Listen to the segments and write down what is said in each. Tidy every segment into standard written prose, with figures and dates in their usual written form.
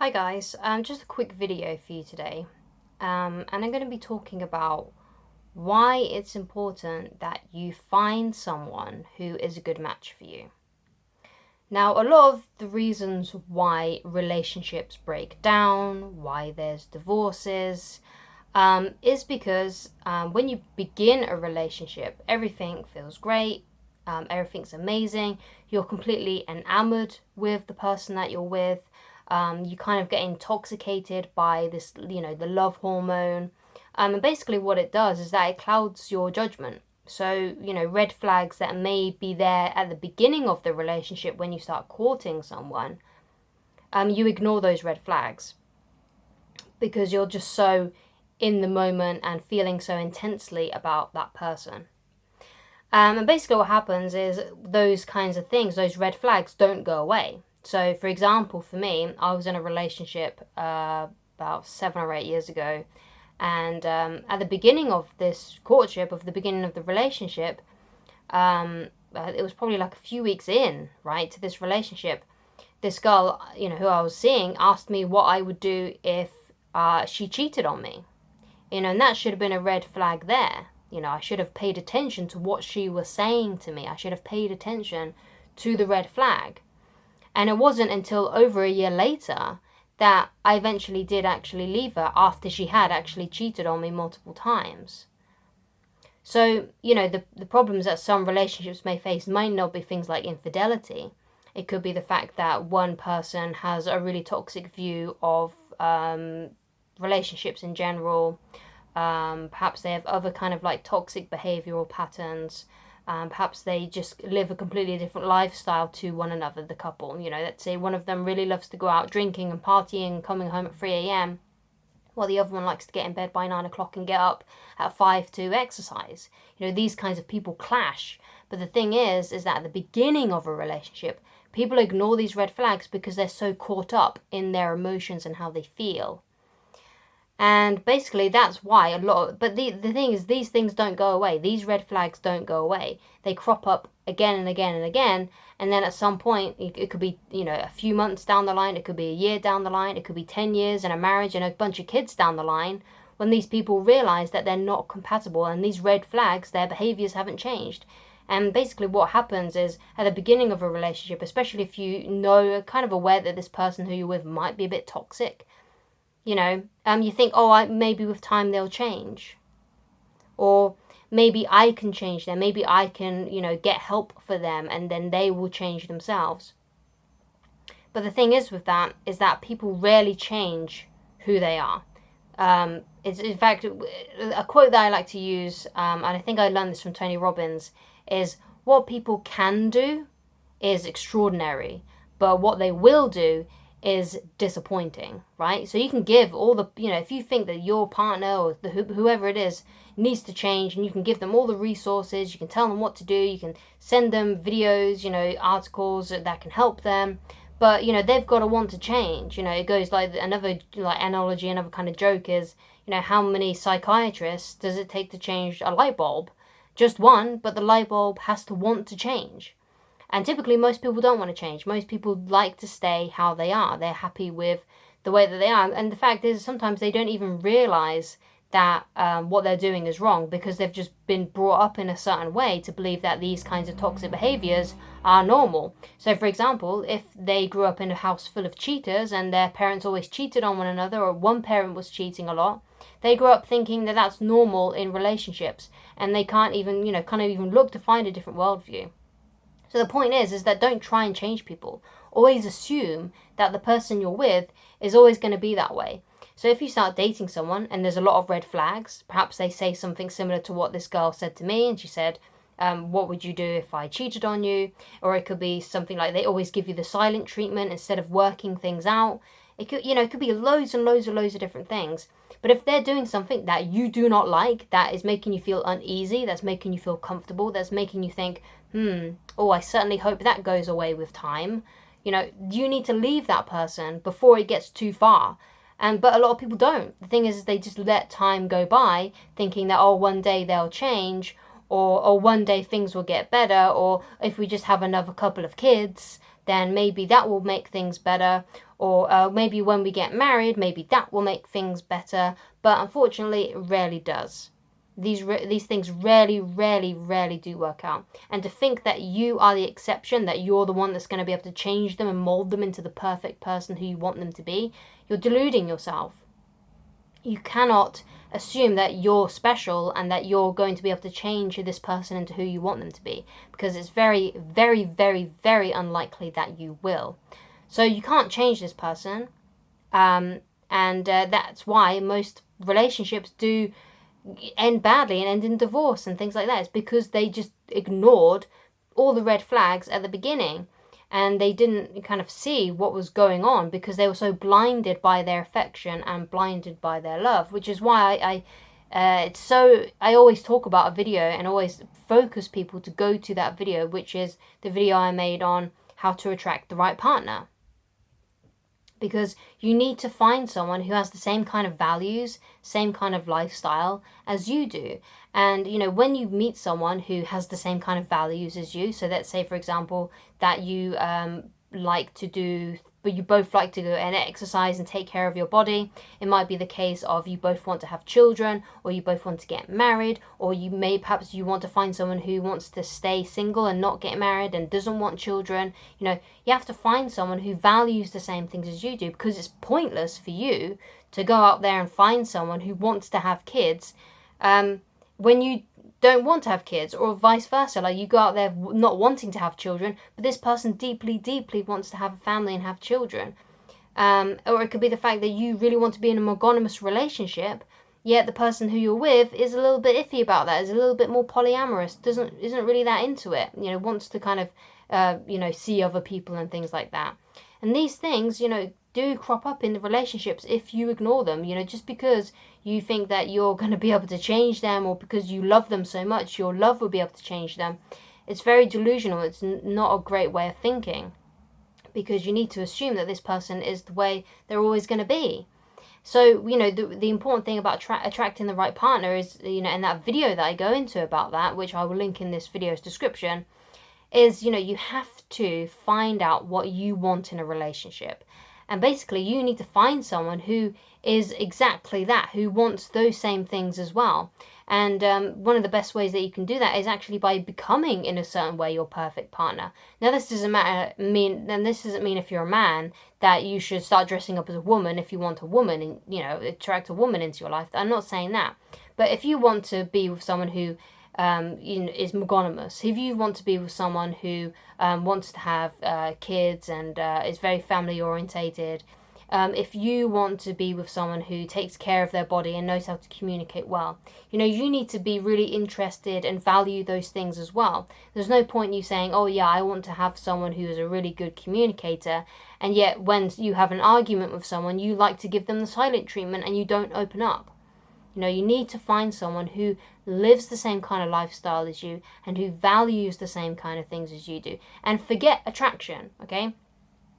Hi guys, just a quick video for you today, and I'm going to be talking about why it's important that you find someone who is a good match for you. Now, a lot of the reasons why relationships break down, why there's divorces, is because when you begin a relationship, everything feels great, everything's amazing, you're completely enamored with the person that you're with. You kind of get intoxicated by this, the love hormone. And basically, what it does is that it clouds your judgment. So, red flags that may be there at the beginning of the relationship when you start courting someone, you ignore those red flags because you're just so in the moment and feeling so intensely about that person. And basically, what happens is those kinds of things, those red flags, don't go away. So, for example, for me, I was in a relationship about 7 or 8 years ago, and at the beginning of this courtship, of the beginning of the relationship, it was probably like a few weeks in, right, to this relationship. This girl, who I was seeing, asked me what I would do if she cheated on me. And that should have been a red flag there. I should have paid attention to what she was saying to me. I should have paid attention to the red flag. And it wasn't until over a year later that I eventually did actually leave her after she had actually cheated on me multiple times. So, the problems that some relationships may face might not be things like infidelity. It could be the fact that one person has a really toxic view of relationships in general. Perhaps they have other kind of like toxic behavioral patterns. Perhaps they just live a completely different lifestyle to one another, the couple. Let's say one of them really loves to go out drinking and partying and coming home at 3 a.m., while the other one likes to get in bed by 9 o'clock and get up at 5 to exercise. These kinds of people clash. But the thing is that at the beginning of a relationship, people ignore these red flags because they're so caught up in their emotions and how they feel. And basically that's why but the thing is, these things don't go away. These red flags don't go away. They crop up again and again and again. And then at some point, it could be, a few months down the line, it could be a year down the line, it could be 10 years and a marriage and a bunch of kids down the line, when these people realize that they're not compatible and these red flags, their behaviors haven't changed. And basically what happens is, at the beginning of a relationship, especially if you kind of aware that this person who you're with might be a bit toxic, you think, maybe with time they'll change. Or maybe I can change them. Maybe I can, get help for them and then they will change themselves. But the thing is with that is that people rarely change who they are. It's in fact a quote that I like to use, and I think I learned this from Tony Robbins, is what people can do is extraordinary, but what they will do is disappointing, right? So you can give all the, if you think that your partner or whoever it is needs to change, and you can give them all the resources, you can tell them what to do, you can send them videos, articles that can help them, but, they've got to want to change. It goes like another like analogy, another kind of joke is, how many psychiatrists does it take to change a light bulb? Just one, but the light bulb has to want to change. And typically most people don't want to change. Most people like to stay how they are. They're happy with the way that they are. And the fact is, sometimes they don't even realize that what they're doing is wrong, because they've just been brought up in a certain way to believe that these kinds of toxic behaviors are normal. So, for example, if they grew up in a house full of cheaters and their parents always cheated on one another, or one parent was cheating a lot, they grew up thinking that that's normal in relationships, and they can't even, even look to find a different worldview. So the point is that don't try and change people. Always assume that the person you're with is always going to be that way. So if you start dating someone and there's a lot of red flags, perhaps they say something similar to what this girl said to me, and she said, what would you do if I cheated on you? Or it could be something like they always give you the silent treatment instead of working things out. It could, it could be loads and loads of different things. But if they're doing something that you do not like, that is making you feel uneasy, that's making you feel comfortable, that's making you think, I certainly hope that goes away with time, you need to leave that person before it gets too far. But a lot of people don't. The thing is they just let time go by, thinking that, one day they'll change, or one day things will get better, or if we just have another couple of kids, then maybe that will make things better. or maybe when we get married, maybe that will make things better. But unfortunately, it rarely does. These things rarely do work out. And to think that you are the exception, that you're the one that's going to be able to change them and mold them into the perfect person who you want them to be, you're deluding yourself. You cannot assume that you're special and that you're going to be able to change this person into who you want them to be, because it's very unlikely that you will. So you can't change this person, and that's why most relationships do end badly and end in divorce and things like that. It's because they just ignored all the red flags at the beginning, and they didn't kind of see what was going on because they were so blinded by their affection and blinded by their love. Which is why I always talk about a video and always focus people to go to that video, which is the video I made on how to attract the right partner. Because you need to find someone who has the same kind of values, same kind of lifestyle as you do. And, when you meet someone who has the same kind of values as you, so let's say, for example, that you you both like to go and exercise and take care of your body. It might be the case of you both want to have children, or you both want to get married, or perhaps you want to find someone who wants to stay single and not get married and doesn't want children. You have to find someone who values the same things as you do, because it's pointless for you to go out there and find someone who wants to have kids when you don't want to have kids, or vice versa. Like, you go out there not wanting to have children, but this person deeply wants to have a family and have children. Or it could be the fact that you really want to be in a monogamous relationship, yet the person who you're with is a little bit iffy about that, is a little bit more polyamorous, isn't really that into it, wants to kind of see other people and things like that. And these things, do crop up in the relationships if you ignore them. Just because you think that you're going to be able to change them, or because you love them so much, your love will be able to change them. It's very delusional. It's not a great way of thinking, because you need to assume that this person is the way they're always going to be. So, the important thing about attracting the right partner is, and that video that I go into about that, which I will link in this video's description, is, you have to find out what you want in a relationship. And basically, you need to find someone who is exactly that, who wants those same things as well. And one of the best ways that you can do that is actually by becoming, in a certain way, your perfect partner. Now, this doesn't mean if you're a man that you should start dressing up as a woman if you want a woman and, attract a woman into your life. I'm not saying that. But if you want to be with someone who is monogamous, if you want to be with someone who wants to have kids and is very family orientated, if you want to be with someone who takes care of their body and knows how to communicate well, you need to be really interested and value those things as well. There's no point in you saying, oh yeah, I want to have someone who is a really good communicator, and yet when you have an argument with someone, you like to give them the silent treatment and you don't open up. You need to find someone who lives the same kind of lifestyle as you and who values the same kind of things as you do. And forget attraction, okay?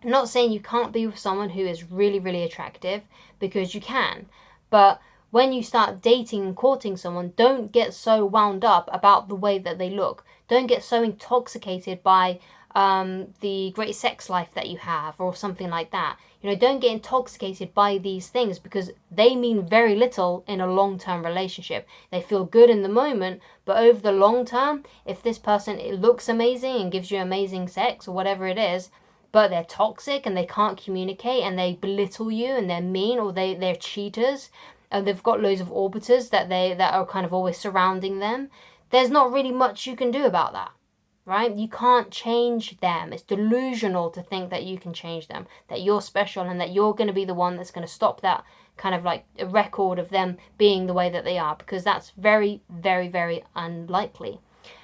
I'm not saying you can't be with someone who is really attractive, because you can. But when you start dating and courting someone, don't get so wound up about the way that they look. Don't get so intoxicated by the great sex life that you have, or something like that. Don't get intoxicated by these things, because they mean very little in a long-term relationship. They feel good in the moment, but over the long term, if this person looks amazing and gives you amazing sex or whatever it is, but they're toxic and they can't communicate and they belittle you and they're mean, or they're cheaters and they've got loads of orbiters that are kind of always surrounding them, there's not really much you can do about that. Right? You can't change them. It's delusional to think that you can change them, that you're special and that you're going to be the one that's going to stop that kind of like a record of them being the way that they are, because that's very unlikely.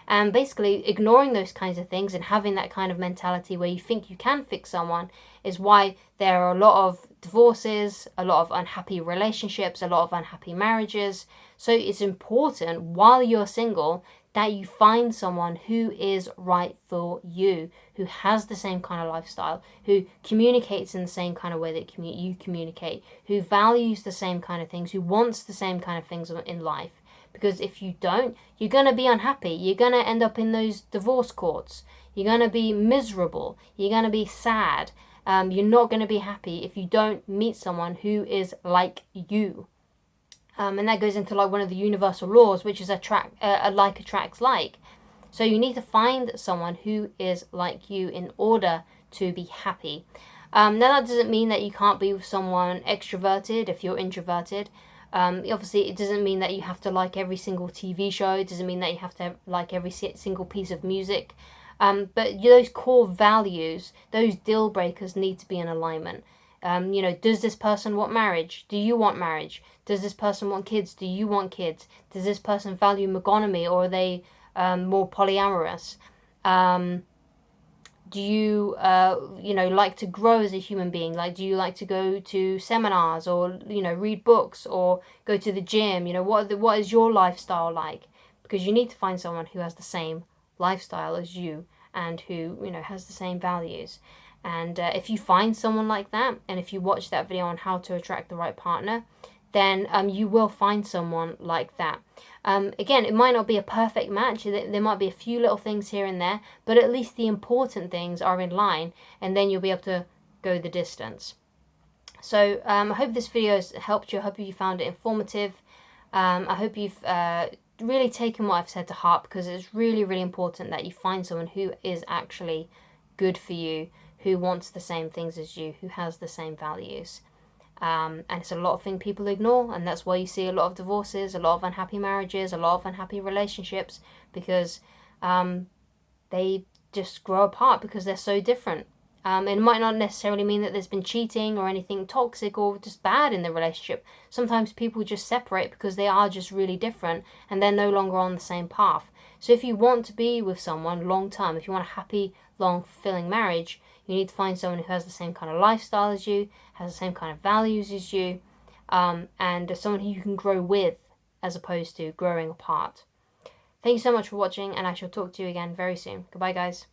And basically, ignoring those kinds of things and having that kind of mentality where you think you can fix someone is why there are a lot of divorces, a lot of unhappy relationships, a lot of unhappy marriages. So it's important, while you're single, that you find someone who is right for you, who has the same kind of lifestyle, who communicates in the same kind of way that you communicate, who values the same kind of things, who wants the same kind of things in life. Because if you don't, you're going to be unhappy. You're going to end up in those divorce courts. You're going to be miserable. You're going to be sad. You're not going to be happy if you don't meet someone who is like you. And that goes into like one of the universal laws, which is like attracts like. So you need to find someone who is like you in order to be happy. Now that doesn't mean that you can't be with someone extroverted if you're introverted. Obviously, it doesn't mean that you have to like every single TV show. It doesn't mean that you have to like every single piece of music. But those core values, those deal breakers need to be in alignment. Does this person want marriage? Do you want marriage? Does this person want kids? Do you want kids? Does this person value monogamy, or are they more polyamorous? Do you like to grow as a human being? Like, do you like to go to seminars, or read books, or go to the gym? What is your lifestyle like? Because you need to find someone who has the same lifestyle as you, and who has the same values. And if you find someone like that, and if you watch that video on how to attract the right partner, then you will find someone like that. Again, it might not be a perfect match. There might be a few little things here and there, but at least the important things are in line, and then you'll be able to go the distance. So I hope this video has helped you. I hope you found it informative. I hope you've really taken what I've said to heart, because it's really, really important that you find someone who is actually good for you, who wants the same things as you, who has the same values. And it's a lot of things people ignore, and that's why you see a lot of divorces, a lot of unhappy marriages, a lot of unhappy relationships, because they just grow apart because they're so different. It might not necessarily mean that there's been cheating or anything toxic or just bad in the relationship. Sometimes people just separate because they are just really different, and they're no longer on the same path. So if you want to be with someone long term, if you want a happy, long, fulfilling marriage, you need to find someone who has the same kind of lifestyle as you, has the same kind of values as you, and someone who you can grow with, as opposed to growing apart. Thank you so much for watching, and I shall talk to you again very soon. Goodbye, guys.